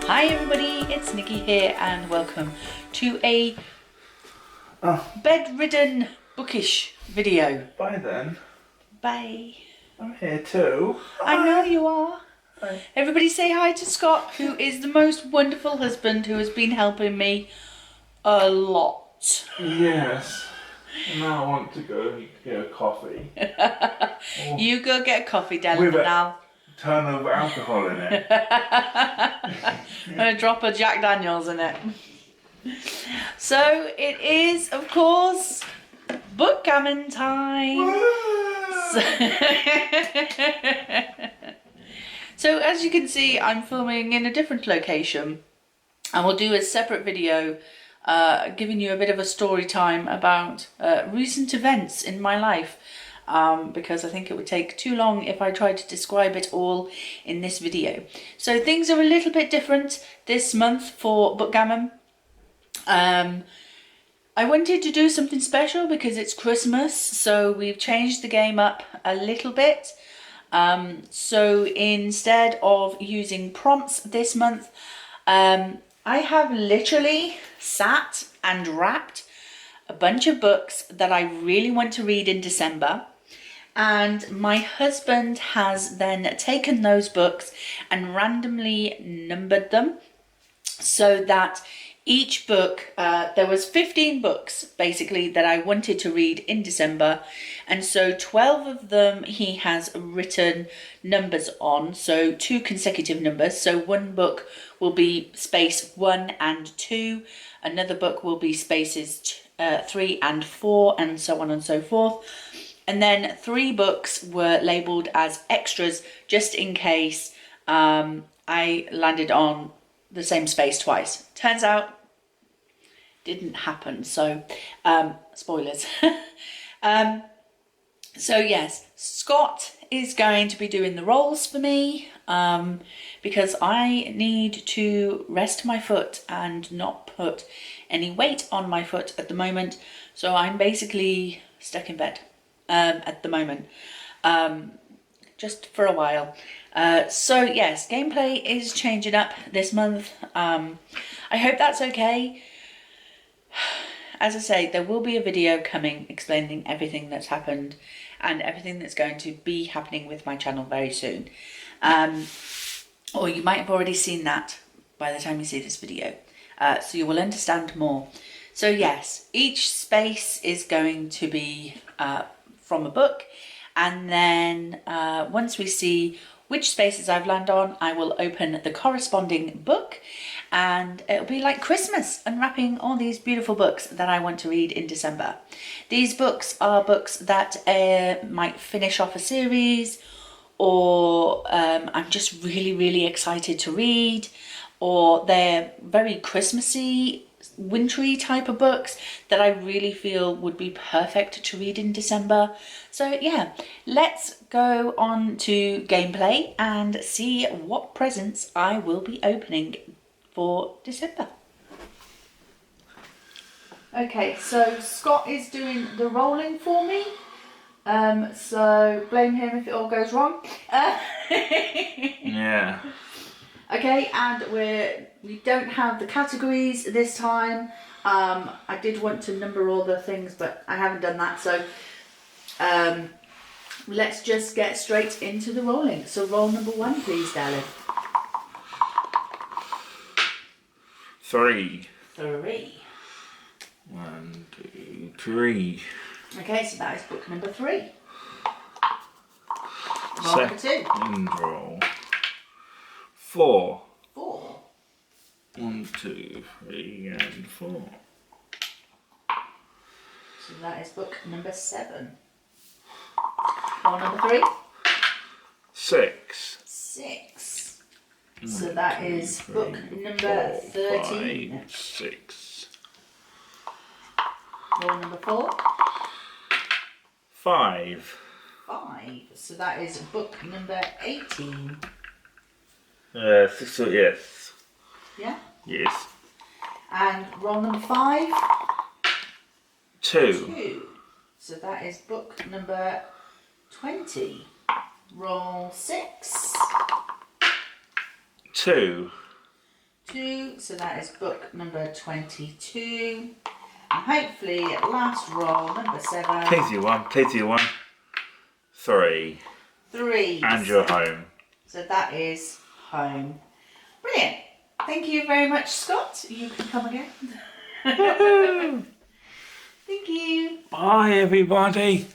Hi everybody, it's Nikki here and welcome to a bedridden bookish video. Bye then. Bye. I'm here too. I know you are. Hi. Everybody say hi to Scott, who is the most wonderful husband who has been helping me a lot. Yes. Now I want to go get a coffee. You go get a coffee, darling, With and I'll turn of alcohol in it. I'm going to drop a Jack Daniels in it. So it is, of course, Bookgammon time. So as you can see, I'm filming in a different location, and we'll do a separate video giving you a bit of a story time about recent events in my life, because I think it would take too long if I tried to describe it all in this video. So things are a little bit different this month for Bookgammon. I wanted to do something special because it's Christmas, so we've changed the game up a little bit. So instead of using prompts this month, I have literally sat and wrapped a bunch of books that I really want to read in December. And my husband has then taken those books and randomly numbered them so that each book, there was 15 books basically that I wanted to read in December, and so 12 of them he has written numbers on, so 2 consecutive numbers. So one book will be space 1 and 2, another book will be spaces 3 and 4, and so on and so forth. And then 3 books were labelled as extras just in case I landed on the same space twice. Turns out didn't happen, so spoilers. So yes, Scott is going to be doing the rolls for me because I need to rest my foot and not put any weight on my foot at the moment, so I'm basically stuck in bed at the moment, just for a while. So yes, gameplay is changing up this month. I hope that's okay. As I say, there will be a video coming explaining everything that's happened and everything that's going to be happening with my channel very soon. Or you might have already seen that by the time you see this video. So you will understand more. So yes, each space is going to be from a book, and then once we see which spaces I've landed on, I will open the corresponding book, and it'll be like Christmas, unwrapping all these beautiful books that I want to read in December. These books are books that might finish off a series, or I'm just really excited to read, or they're very Christmassy, wintry type of books that I really feel would be perfect to read in December. So yeah, let's go on to gameplay and see what presents I will be opening for December. Okay, so Scott is doing the rolling for me, so blame him if it all goes wrong. Yeah. Okay, and we don't have the categories this time. I did want to number all the things, but I haven't done that, so let's just get straight into the rolling. So roll number 1, please, darling. 3. 3. 1, 2, 3. Okay, so that is book number 3. Roll number 2. Second roll. 4. 4. 1, 2, 3, and 4. So that is book number 7. Roll number 3. 6. 6. So that is book number 13. 5, 6. Roll number 4. 5. 5. So that is book number 18. 6, yes. Yeah? Yes. And roll number 5. 2. 2. So that is book number 20. Roll 6. 2. 2. So that is book number 22. And hopefully, last roll, number 7. Please do one. Please do one. 3. 3. And you're home. So that is home. Brilliant. Thank you very much, Scott. You can come again. Thank you. Bye, everybody.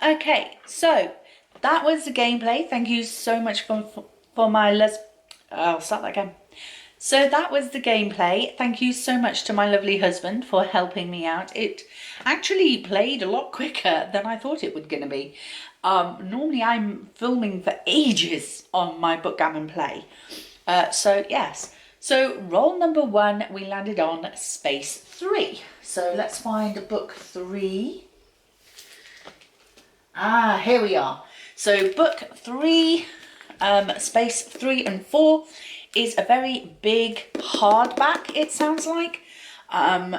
Okay, so that was the gameplay. Thank you so much for my I'll start that again. So that was the gameplay. Thank you so much to my lovely husband for helping me out. It actually played a lot quicker than I thought it was going to be. Normally I'm filming for ages on my Bookgammon play. So yes. So roll number 1, we landed on space 3. So let's find book 3. Ah, here we are. So book 3, space 3 and 4 is a very big hardback, it sounds like.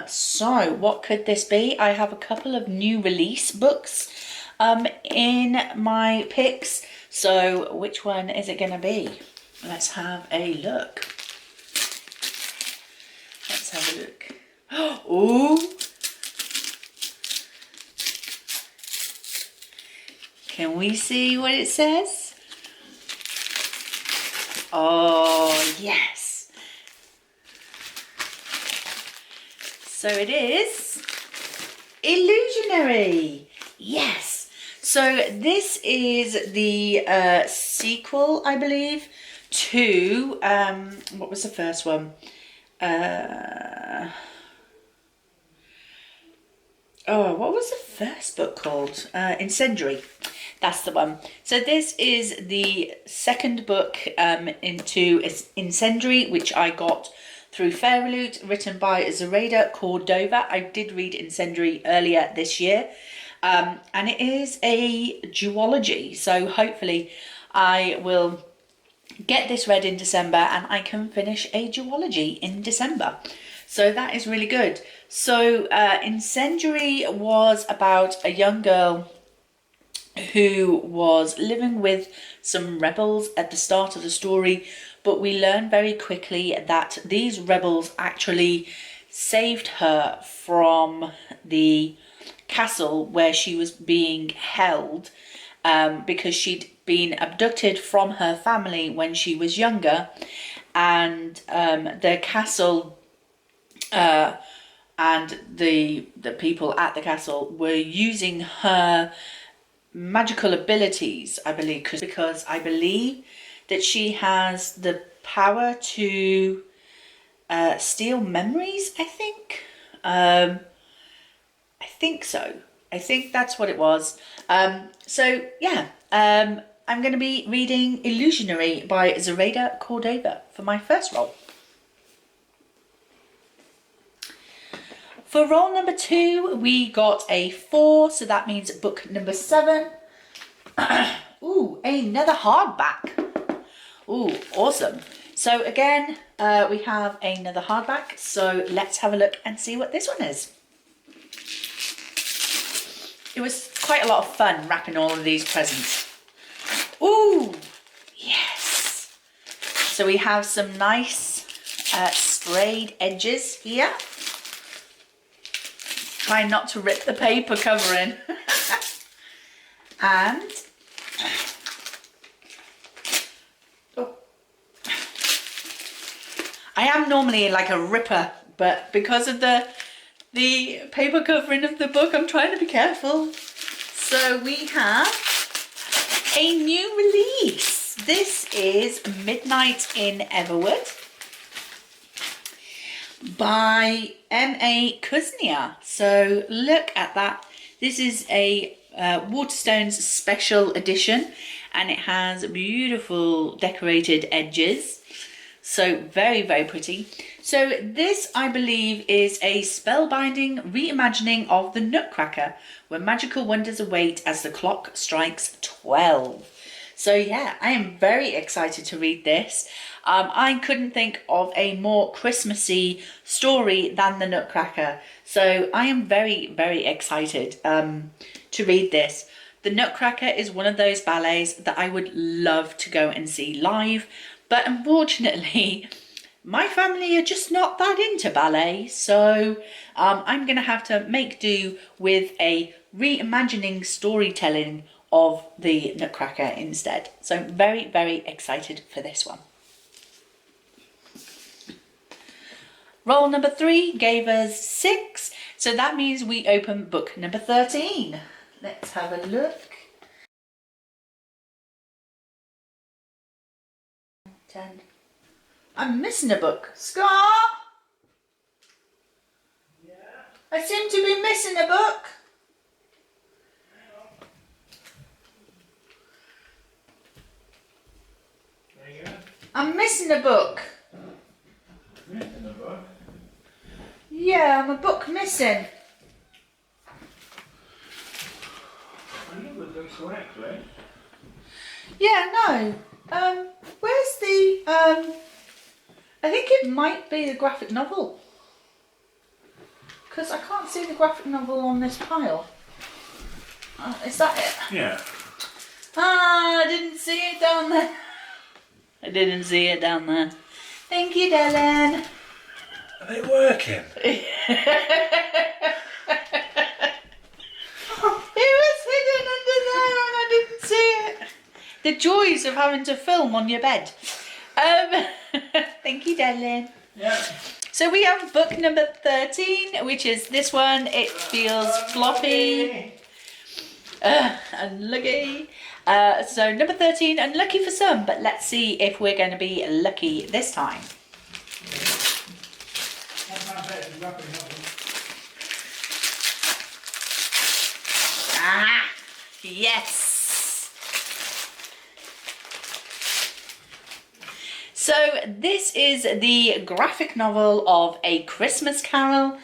So what could this be? I have a couple of new release books in my picks. So which one is it going to be? Let's have a look. Let's have a look. Oh! Can we see what it says? Oh, yes. So it is Illusionary. Yes. So this is the sequel, I believe, to, what was the first one? What was the first book called? Incendiary. That's the one. So this is the second book into Incendiary, which I got through Fairyloot, written by Zoraida Cordova. I did read Incendiary earlier this year. And it is a duology. So hopefully I will get this read in December and I can finish a duology in December. So that is really good. So Incendiary was about a young girl who was living with some rebels at the start of the story, but we learn very quickly that these rebels actually saved her from the castle where she was being held because she'd been abducted from her family when she was younger, and the castle and the people at the castle were using her magical abilities, I believe, because I believe that she has the power to steal memories, I think. I think so. I think that's what it was. So yeah, I'm going to be reading Illusionary by Zoraida Cordova for my first roll. For roll number 2, we got a 4, so that means book number 7. Ooh, another hardback. Ooh, awesome. So again, we have another hardback, so let's have a look and see what this one is. It was quite a lot of fun wrapping all of these presents. Ooh, yes. So we have some nice sprayed edges here. Try not to rip the paper covering. And I am normally like a ripper, but because of the paper covering of the book, I'm trying to be careful. So we have a new release. This is Midnight in Everwood by M.A. Koznia. So look at that. This is a Waterstones special edition, and it has beautiful decorated edges. So very, very pretty. So this, I believe, is a spellbinding reimagining of the Nutcracker, where magical wonders await as the clock strikes 12. So yeah, I am very excited to read this. I couldn't think of a more Christmassy story than the Nutcracker. So I am very, very excited to read this. The Nutcracker is one of those ballets that I would love to go and see live. But unfortunately, my family are just not that into ballet, so I'm going to have to make do with a reimagining storytelling of the Nutcracker instead. So I'm very, very excited for this one. Roll number 3 gave us 6, so that means we open book number 13. Let's have a look. 10. I'm missing a book. Scott! Yeah. I seem to be missing a book. There you go. I'm missing a book. Missing a book. Yeah, I'm a book missing. I knew it would look correct, right? Yeah, no. Where's the, I think it might be the graphic novel. Because I can't see the graphic novel on this pile. Is that it? Yeah. Ah, I didn't see it down there. I didn't see it down there. Thank you, Dylan. Are they working? It was hidden under there and I didn't see it. The joys of having to film on your bed. Thank you, Dylan. Yeah. So we have book number 13, which is this one. It feels floppy. Unlucky. So number 13, unlucky for some, but let's see if we're going to be lucky this time. Ah, yes. So this is the graphic novel of A Christmas Carol,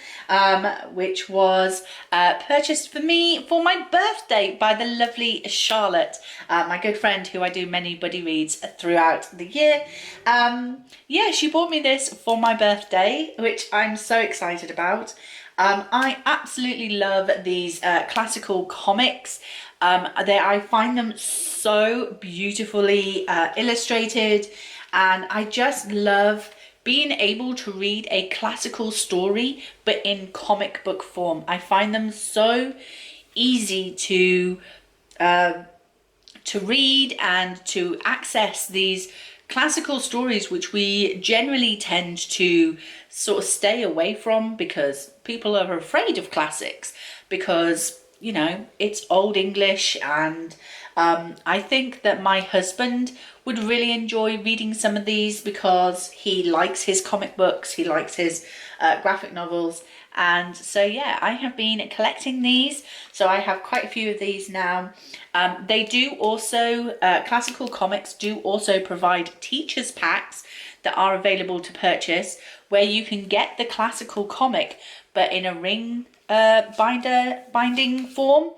which was purchased for me for my birthday by the lovely Charlotte, my good friend who I do many buddy reads throughout the year. Yeah, she bought me this for my birthday, which I'm so excited about. I absolutely love these classical comics. I find them so beautifully illustrated, and I just love being able to read a classical story but in comic book form. I find them so easy to read and to access these classical stories, which we generally tend to sort of stay away from because people are afraid of classics because, you know, it's old English, and I think that my husband would really enjoy reading some of these because he likes his comic books, he likes his graphic novels. And so yeah, I have been collecting these, so I have quite a few of these now. They do also, classical comics do also provide teachers packs that are available to purchase, where you can get the classical comic but in a ring binding form,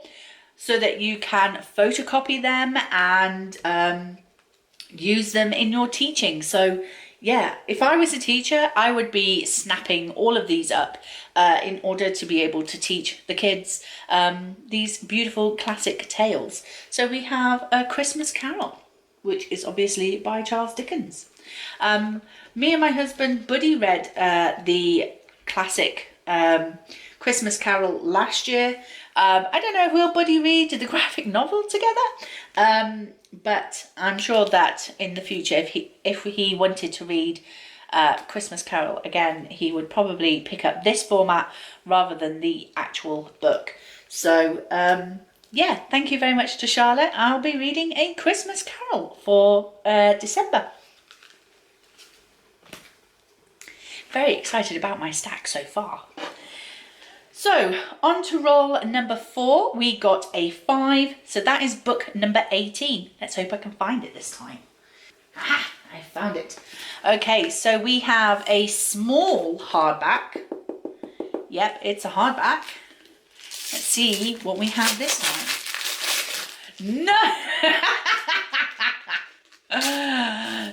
so that you can photocopy them and use them in your teaching. So yeah, if I was a teacher, I would be snapping all of these up in order to be able to teach the kids these beautiful classic tales. So we have A Christmas Carol, which is obviously by Charles Dickens. Me and my husband buddy read the classic Christmas Carol last year. I don't know if we'll buddy read the graphic novel together, but I'm sure that in the future, if he wanted to read Christmas Carol again, he would probably pick up this format rather than the actual book. So yeah, thank you very much to Charlotte. I'll be reading A Christmas Carol for December. Very excited about my stack so far. So on to roll number 4, we got a 5, so that is book number 18. Let's hope I can find it this time. Ah, I found it. Okay, so we have a small hardback. Yep, it's a hardback. Let's see what we have this time. No!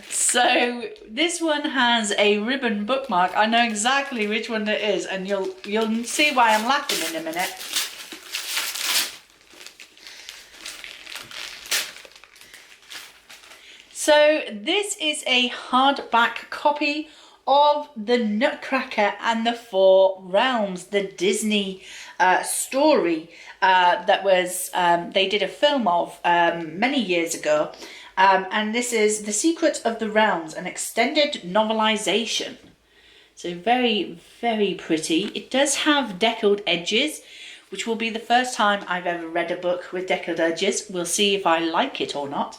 So this one has a ribbon bookmark. I know exactly which one it is, and you'll see why I'm laughing in a minute. So this is a hardback copy of the Nutcracker and the Four Realms, the Disney story that was they did a film of many years ago, and this is The Secret of the Realms, an extended novelization. So very, very pretty. It does have deckled edges, which will be the first time I've ever read a book with deckled edges. We'll see if I like it or not.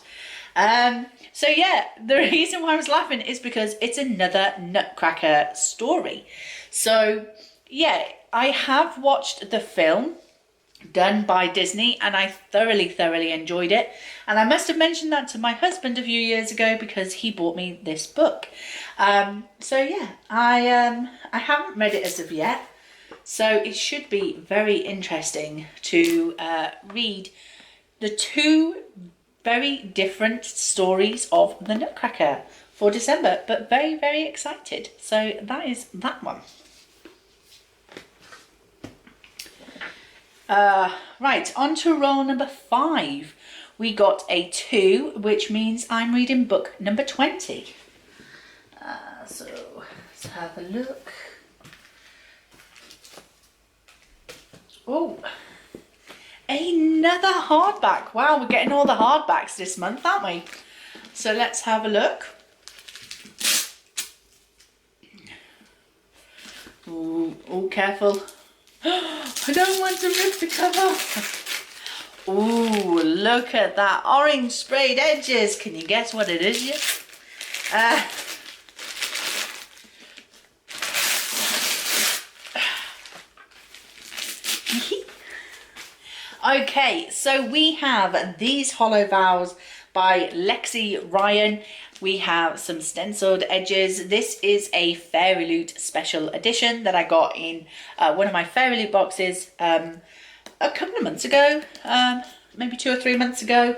So yeah, the reason why I was laughing is because it's another Nutcracker story. So yeah, I have watched the film done by Disney and I thoroughly enjoyed it. And I must have mentioned that to my husband a few years ago because he bought me this book. So yeah, I haven't read it as of yet. So it should be very interesting to read the two very different stories of the Nutcracker for December, but very excited. So that is that one. Right, on to roll number 5. We got a 2, which means I'm reading book number 20. So let's have a look. Oh, another hardback. Wow, we're getting all the hardbacks this month, aren't we? So let's have a look. Oh, careful. I don't want to rip the cover. Ooh, look at that orange sprayed edges. Can you guess what it is yet? Okay, so we have these Hollow Vows by Lexi Ryan. We have some stenciled edges. This is a Fairy Loot special edition that I got in one of my Fairy Loot boxes a couple of months ago, maybe 2 or 3 months ago.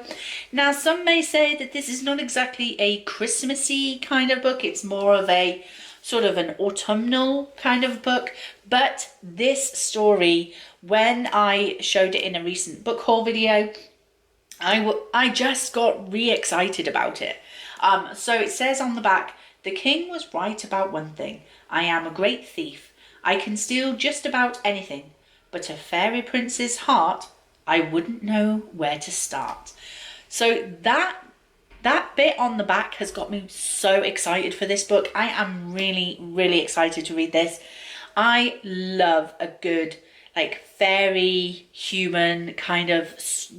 Now, some may say that this is not exactly a Christmassy kind of book. It's more of a sort of an autumnal kind of book. But this story, when I showed it in a recent book haul video, I just got re-excited about it. So it says on the back, the king was right about one thing. I am a great thief. I can steal just about anything. But a fairy prince's heart, I wouldn't know where to start. So that bit on the back has got me so excited for this book. I am really excited to read this. I love a good like fairy human kind of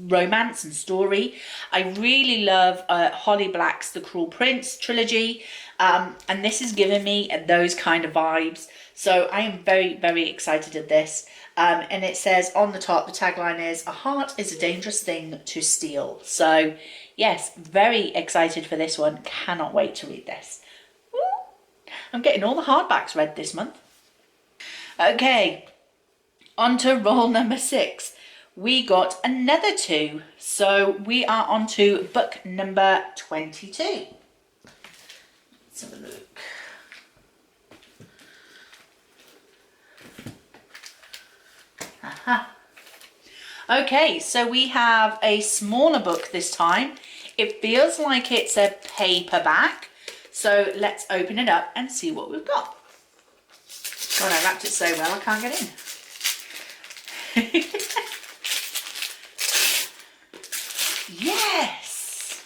romance and story. I really love Holly Black's The Cruel Prince trilogy, and this is giving me those kind of vibes. So I am very excited at this. And it says on the top, the tagline is, a heart is a dangerous thing to steal. So yes, very excited for this one. Cannot wait to read this. Woo! I'm getting all the hardbacks read this month. Okay, on to roll number 6. We got another 2. So we are on to book number 22. Let's have a look. Aha. Okay, so we have a smaller book this time. It feels like it's a paperback. So let's open it up and see what we've got. God, I wrapped it so well I can't get in. Yes!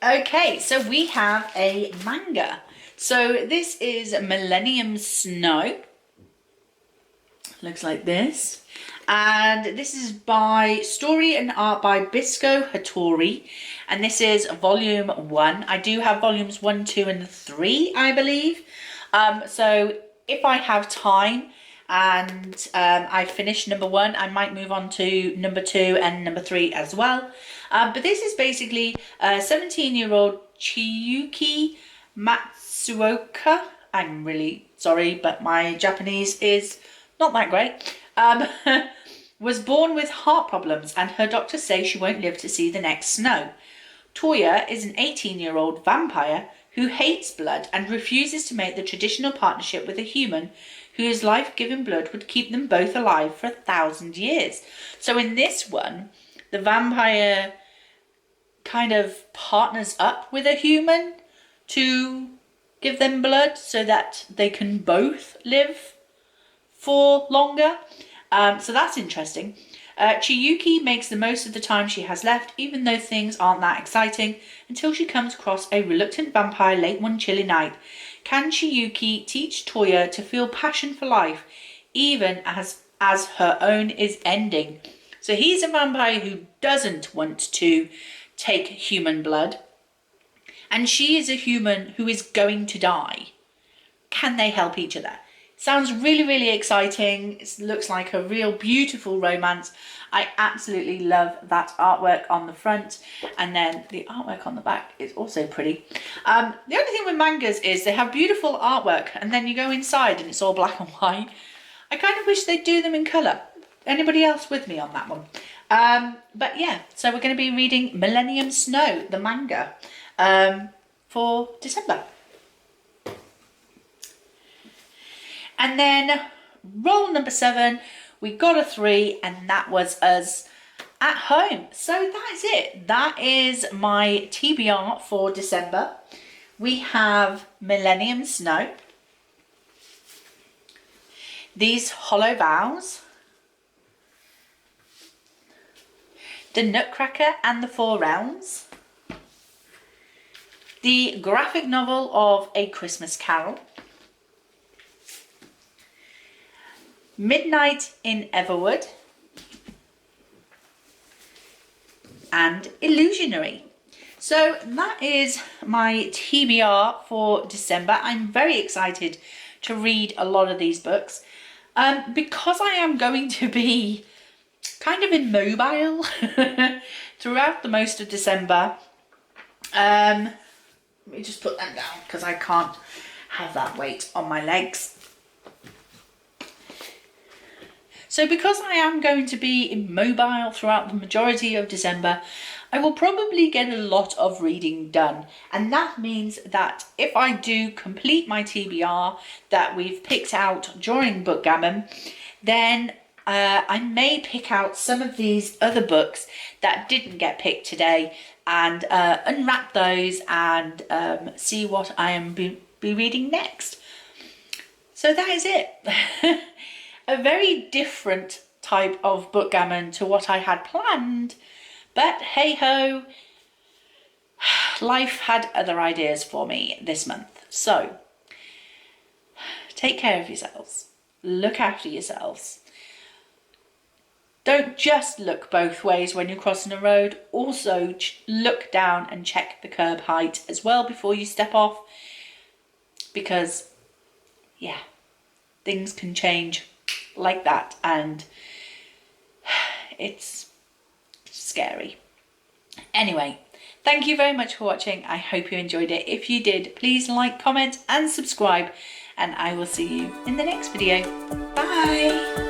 Okay, so we have a manga. So this is Millennium Snow. Looks like this. And this is by story and art by Bisco Hattori. And this is volume 1. I do have volumes 1, 2 and 3, I believe. So if I have time and I finish number 1, I might move on to number 2 and number 3 as well. But this is basically a 17-year-old Chiyuki Matsuoka. I'm really sorry, but my Japanese is not that great. Was born with heart problems and her doctors say she won't live to see the next snow. Toya is an 18-year-old vampire who hates blood and refuses to make the traditional partnership with a human whose life-giving blood would keep them both alive for 1,000 years. So in this one, the vampire kind of partners up with a human to give them blood so that they can both live for longer. So that's interesting. Chiyuki makes the most of the time she has left, even though things aren't that exciting, until she comes across a reluctant vampire late one chilly night. Can Chiyuki teach Toya to feel passion for life, even as her own is ending? So he's a vampire who doesn't want to take human blood, and she is a human who is going to die. Can they help each other? Sounds really, really exciting. It looks like a real beautiful romance. I absolutely love that artwork on the front, and then the artwork on the back is also pretty. The only thing with mangas is they have beautiful artwork, and then you go inside and it's all black and white. I kind of wish they'd do them in colour. Anybody else with me on that one? But yeah, so we're going to be reading Millennium Snow, the manga, for December. And then roll number 7, we got a 3, and that was us at home. So that is it. That is my TBR for December. We have Millennium Snow, these Hollow Vows, the Nutcracker and the Four Realms, the graphic novel of A Christmas Carol, Midnight in Everwood, and Illusionary. So that is my TBR for December. I'm very excited to read a lot of these books because I am going to be kind of immobile throughout the most of December. Let me just put them down because I can't have that weight on my legs. So because I am going to be immobile throughout the majority of December, I will probably get a lot of reading done. And that means that if I do complete my TBR that we've picked out during Bookgammon, then I may pick out some of these other books that didn't get picked today and unwrap those and see what I am be reading next. So that is it. A very different type of Bookgammon to what I had planned, but hey ho, life had other ideas for me this month. So take care of yourselves, look after yourselves. Don't just look both ways when you're crossing a road, also look down and check the curb height as well before you step off, because yeah, things can change like that and it's scary. Anyway, thank you very much for watching. I hope you enjoyed it. If you did, please like, comment and subscribe, and I will see you in the next video. Bye.